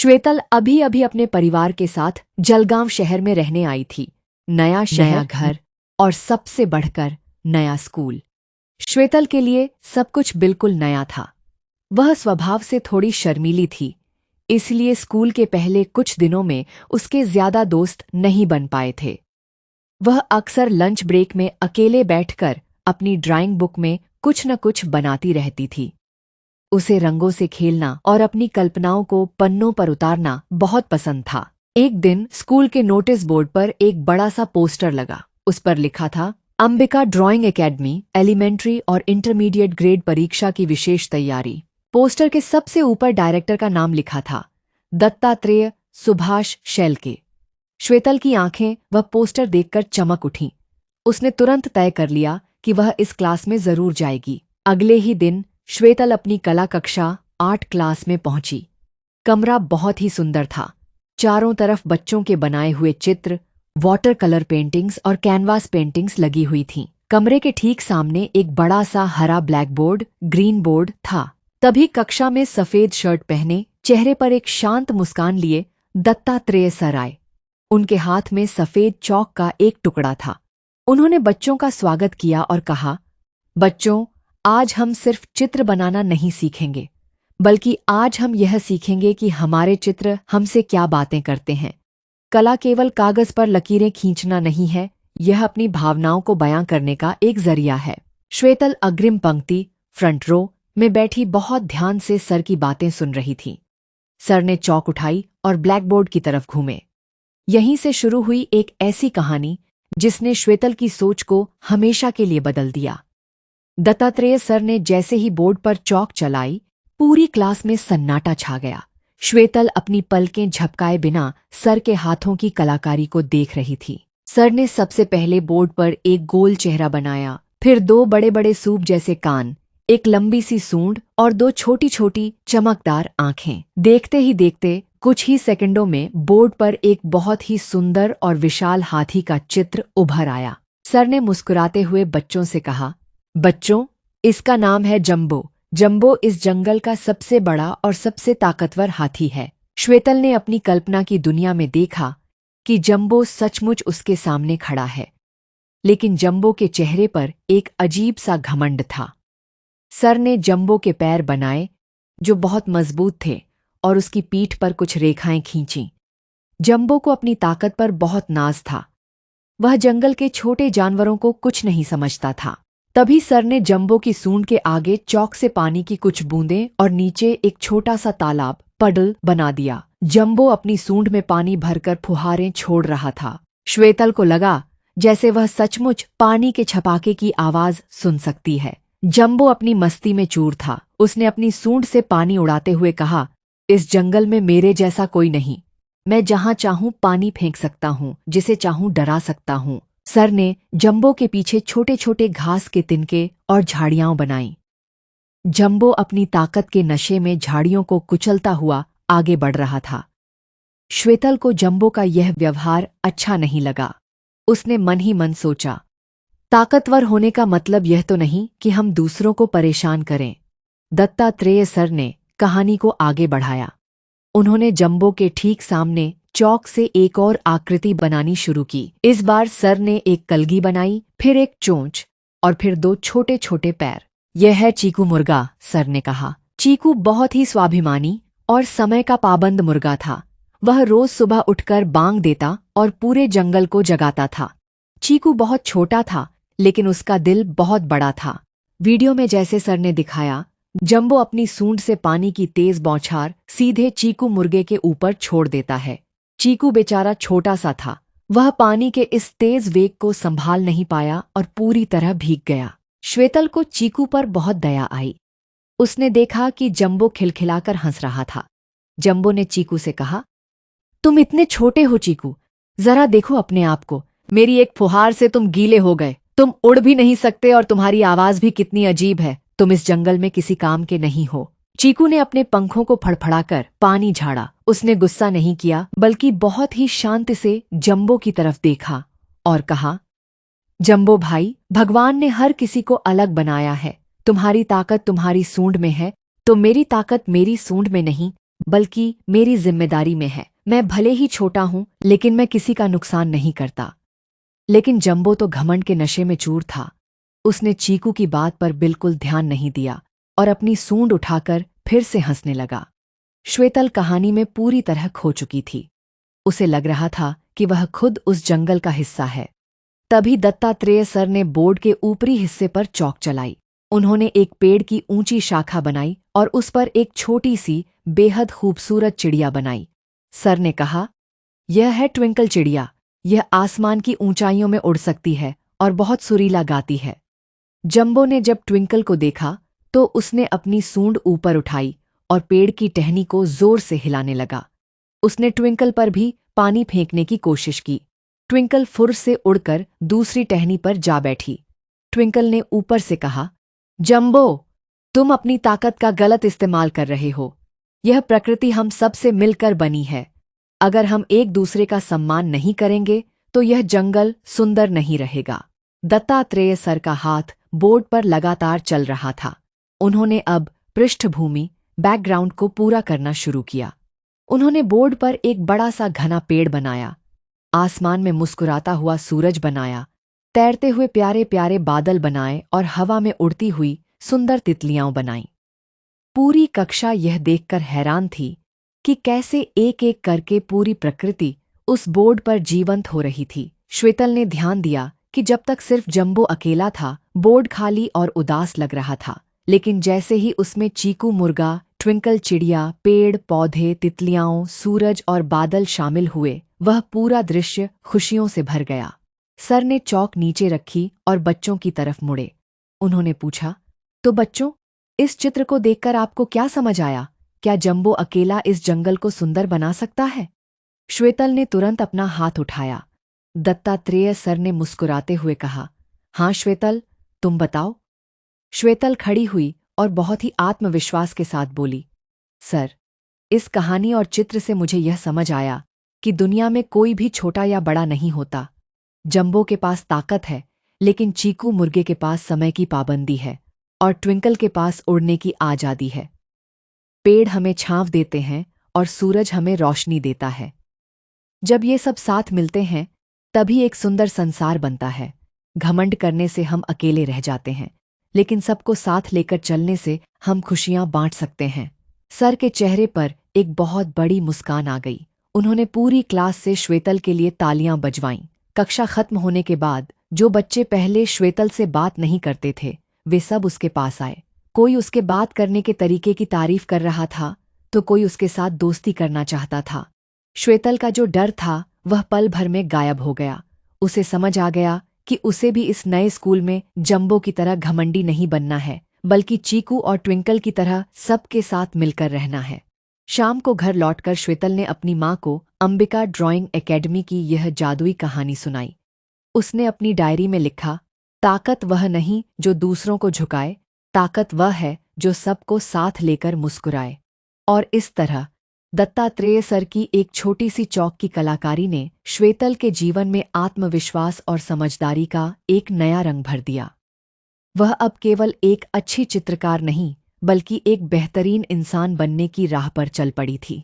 श्वेतल अभी अभी अपने परिवार के साथ जलगांव शहर में रहने आई थी। नया शहर, घर और सबसे बढ़कर नया स्कूल। श्वेतल के लिए सब कुछ बिल्कुल नया था। वह स्वभाव से थोड़ी शर्मीली थी, इसलिए स्कूल के पहले कुछ दिनों में उसके ज्यादा दोस्त नहीं बन पाए थे। वह अक्सर लंच ब्रेक में अकेले बैठकर अपनी ड्राइंग बुक में कुछ न कुछ बनाती रहती थी। उसे रंगों से खेलना और अपनी कल्पनाओं को पन्नों पर उतारना बहुत पसंद था। एक दिन स्कूल के नोटिस बोर्ड पर एक बड़ा सा पोस्टर लगा। उस पर लिखा था, अंबिका ड्राइंग एकेडमी एलिमेंट्री और इंटरमीडिएट ग्रेड परीक्षा की विशेष तैयारी। पोस्टर के सबसे ऊपर डायरेक्टर का नाम लिखा था, दत्तात्रेय सुभाष शेलके। श्वेतल की आंखें वह पोस्टर देखकर चमक उठीं। उसने तुरंत तय कर लिया कि वह इस क्लास में जरूर जाएगी। अगले ही दिन श्वेतल अपनी कला कक्षा 8 क्लास में पहुंची। कमरा बहुत ही सुंदर था। चारों तरफ बच्चों के बनाए हुए चित्र, वाटर कलर पेंटिंग्स और कैनवास पेंटिंग्स लगी हुई थीं। कमरे के ठीक सामने एक बड़ा सा हरा ब्लैक बोर्ड, ग्रीन बोर्ड था। तभी कक्षा में सफेद शर्ट पहने, चेहरे पर एक शांत मुस्कान लिए दत्तात्रेय सर आए। उनके हाथ में सफेद चौक का एक टुकड़ा था। उन्होंने बच्चों का स्वागत किया और कहा, बच्चों, आज हम सिर्फ चित्र बनाना नहीं सीखेंगे, बल्कि आज हम यह सीखेंगे कि हमारे चित्र हमसे क्या बातें करते हैं। कला केवल कागज पर लकीरें खींचना नहीं है, यह अपनी भावनाओं को बयां करने का एक जरिया है। श्वेतल अग्रिम पंक्ति, फ्रंट रो में बैठी बहुत ध्यान से सर की बातें सुन रही थी। सर ने चौक उठाई और ब्लैकबोर्ड की तरफ घूमे। यहीं से शुरू हुई एक ऐसी कहानी जिसने श्वेतल की सोच को हमेशा के लिए बदल दिया। दत्तात्रेय सर ने जैसे ही बोर्ड पर चौक चलाई, पूरी क्लास में सन्नाटा छा गया। श्वेतल अपनी पलकें झपकाए बिना सर के हाथों की कलाकारी को देख रही थी। सर ने सबसे पहले बोर्ड पर एक गोल चेहरा बनाया, फिर 2 बड़े बड़े सूप जैसे कान, एक लंबी सी सूंड और 2 छोटी छोटी चमकदार आंखें। देखते ही देखते कुछ ही सेकंडों में बोर्ड पर एक बहुत ही सुंदर और विशाल हाथी का चित्र उभर आया। सर ने मुस्कुराते हुए बच्चों से कहा, बच्चों, इसका नाम है जंबो। जंबो इस जंगल का सबसे बड़ा और सबसे ताकतवर हाथी है। श्वेतल ने अपनी कल्पना की दुनिया में देखा कि जंबो सचमुच उसके सामने खड़ा है, लेकिन जंबो के चेहरे पर एक अजीब सा घमंड था। सर ने जंबो के पैर बनाए जो बहुत मजबूत थे और उसकी पीठ पर कुछ रेखाएं खींची। जंबो को अपनी ताकत पर बहुत नाज था। वह जंगल के छोटे जानवरों को कुछ नहीं समझता था। तभी सर ने जंबो की सूंड के आगे चौक से पानी की कुछ बूंदें और नीचे एक छोटा सा तालाब, पडल, बना दिया। जंबो अपनी सूंड में पानी भरकर फुहारें छोड़ रहा था। श्वेतल को लगा जैसे वह सचमुच पानी के छपाके की आवाज सुन सकती है। जंबो अपनी मस्ती में चूर था। उसने अपनी सूंड से पानी उड़ाते हुए कहा, इस जंगल में मेरे जैसा कोई नहीं। मैं जहां चाहूं पानी फेंक सकता हूं, जिसे चाहूं डरा सकता हूं। सर ने जंबो के पीछे छोटे छोटे घास के तिनके और झाड़ियां बनाईं। जंबो अपनी ताकत के नशे में झाड़ियों को कुचलता हुआ आगे बढ़ रहा था। श्वेतल को जंबो का यह व्यवहार अच्छा नहीं लगा। उसने मन ही मन सोचा, ताकतवर होने का मतलब यह तो नहीं कि हम दूसरों को परेशान करें। दत्तात्रेय सर ने कहानी को आगे बढ़ाया। उन्होंने जंबो के ठीक सामने चौक से एक और आकृति बनानी शुरू की। इस बार सर ने एक कलगी बनाई, फिर एक चोंच और फिर 2 छोटे छोटे पैर। यह है चीकू मुर्गा, सर ने कहा। चीकू बहुत ही स्वाभिमानी और समय का पाबंद मुर्गा था। वह रोज सुबह उठकर बांग देता और पूरे जंगल को जगाता था। चीकू बहुत छोटा था, लेकिन उसका दिल बहुत बड़ा था। वीडियो में जैसे सर ने दिखाया, जंबो अपनी सूंड से पानी की तेज बौछार सीधे चीकू मुर्गे के ऊपर छोड़ देता है। चीकू बेचारा छोटा सा था। वह पानी के इस तेज वेग को संभाल नहीं पाया और पूरी तरह भीग गया। श्वेतल को चीकू पर बहुत दया आई। उसने देखा कि जंबो खिलखिलाकर हंस रहा था। जंबो ने चीकू से कहा, तुम इतने छोटे हो चीकू, जरा देखो अपने आप को। मेरी एक फुहार से तुम गीले हो गए। तुम उड़ भी नहीं सकते और तुम्हारी आवाज भी कितनी अजीब है। तुम इस जंगल में किसी काम के नहीं हो। चीकू ने अपने पंखों को फड़फड़ाकर पानी झाड़ा। उसने गुस्सा नहीं किया, बल्कि बहुत ही शांति से जंबो की तरफ देखा और कहा, जंबो भाई, भगवान ने हर किसी को अलग बनाया है। तुम्हारी ताकत तुम्हारी सूंड में है, तो मेरी ताकत मेरी सूंड में नहीं, बल्कि मेरी जिम्मेदारी में है। मैं भले ही छोटा हूं, लेकिन मैं किसी का नुकसान नहीं करता। लेकिन जंबो तो घमंड के नशे में चूर था। उसने चीकू की बात पर बिल्कुल ध्यान नहीं दिया और अपनी सूंड उठाकर फिर से हंसने लगा। श्वेतल कहानी में पूरी तरह खो चुकी थी। उसे लग रहा था कि वह खुद उस जंगल का हिस्सा है। तभी दत्तात्रेय सर ने बोर्ड के ऊपरी हिस्से पर चौक चलाई। उन्होंने एक पेड़ की ऊंची शाखा बनाई और उस पर एक छोटी सी बेहद खूबसूरत चिड़िया बनाई। सर ने कहा, यह है ट्विंकल चिड़िया। यह आसमान की ऊंचाइयों में उड़ सकती है और बहुत सुरीला गाती है। जंबो ने जब ट्विंकल को देखा तो उसने अपनी सूंड ऊपर उठाई और पेड़ की टहनी को जोर से हिलाने लगा। उसने ट्विंकल पर भी पानी फेंकने की कोशिश की। ट्विंकल फुर से उड़कर दूसरी टहनी पर जा बैठी। ट्विंकल ने ऊपर से कहा, जंबो, तुम अपनी ताकत का गलत इस्तेमाल कर रहे हो। यह प्रकृति हम सब से मिलकर बनी है। अगर हम एक दूसरे का सम्मान नहीं करेंगे तो यह जंगल सुंदर नहीं रहेगा। दत्तात्रेय सर का हाथ बोर्ड पर लगातार चल रहा था। उन्होंने अब पृष्ठभूमि बैकग्राउंड को पूरा करना शुरू किया। उन्होंने बोर्ड पर एक बड़ा सा घना पेड़ बनाया, आसमान में मुस्कुराता हुआ सूरज बनाया, तैरते हुए प्यारे प्यारे बादल बनाए और हवा में उड़ती हुई सुंदर तितलियां बनाईं। पूरी कक्षा यह देखकर हैरान थी कि कैसे एक एक करके पूरी प्रकृति उस बोर्ड पर जीवंत हो रही थी। श्वेतल ने ध्यान दिया कि जब तक सिर्फ जंबो अकेला था, बोर्ड खाली और उदास लग रहा था। लेकिन जैसे ही उसमें चीकू मुर्गा, ट्विंकल चिड़िया, पेड़ पौधे, तितलियाओं, सूरज और बादल शामिल हुए, वह पूरा दृश्य खुशियों से भर गया। सर ने चौक नीचे रखी और बच्चों की तरफ मुड़े। उन्होंने पूछा, तो बच्चों, इस चित्र को देखकर आपको क्या समझ आया? क्या जंबो अकेला इस जंगल को सुंदर बना सकता है? श्वेतल ने तुरंत अपना हाथ उठाया। दत्तात्रेय सर ने मुस्कुराते हुए कहा, हाँ श्वेतल, तुम बताओ। श्वेतल खड़ी हुई और बहुत ही आत्मविश्वास के साथ बोली, सर, इस कहानी और चित्र से मुझे यह समझ आया कि दुनिया में कोई भी छोटा या बड़ा नहीं होता। जंबो के पास ताकत है, लेकिन चीकू मुर्गे के पास समय की पाबंदी है और ट्विंकल के पास उड़ने की आज़ादी है। पेड़ हमें छांव देते हैं और सूरज हमें रोशनी देता है। जब ये सब साथ मिलते हैं, तभी एक सुंदर संसार बनता है। घमंड करने से हम अकेले रह जाते हैं, लेकिन सबको साथ लेकर चलने से हम खुशियां बांट सकते हैं। सर के चेहरे पर एक बहुत बड़ी मुस्कान आ गई। उन्होंने पूरी क्लास से श्वेतल के लिए तालियां बजवाईं। कक्षा खत्म होने के बाद जो बच्चे पहले श्वेतल से बात नहीं करते थे, वे सब उसके पास आए। कोई उसके बात करने के तरीके की तारीफ कर रहा था, तो कोई उसके साथ दोस्ती करना चाहता था। श्वेतल का जो डर था वह पल भर में गायब हो गया। उसे समझ आ गया कि उसे भी इस नए स्कूल में जंबो की तरह घमंडी नहीं बनना है, बल्कि चीकू और ट्विंकल की तरह सबके साथ मिलकर रहना है। शाम को घर लौटकर श्वेतल ने अपनी माँ को अंबिका ड्राइंग एकेडमी की यह जादुई कहानी सुनाई। उसने अपनी डायरी में लिखा, ताकत वह नहीं जो दूसरों को झुकाए, ताकत वह है जो सबको साथ लेकर मुस्कुराए। और इस तरह दत्तात्रेय सर की एक छोटी सी चौक की कलाकारी ने श्वेतल के जीवन में आत्मविश्वास और समझदारी का एक नया रंग भर दिया। वह अब केवल एक अच्छी चित्रकार नहीं, बल्कि एक बेहतरीन इंसान बनने की राह पर चल पड़ी थी।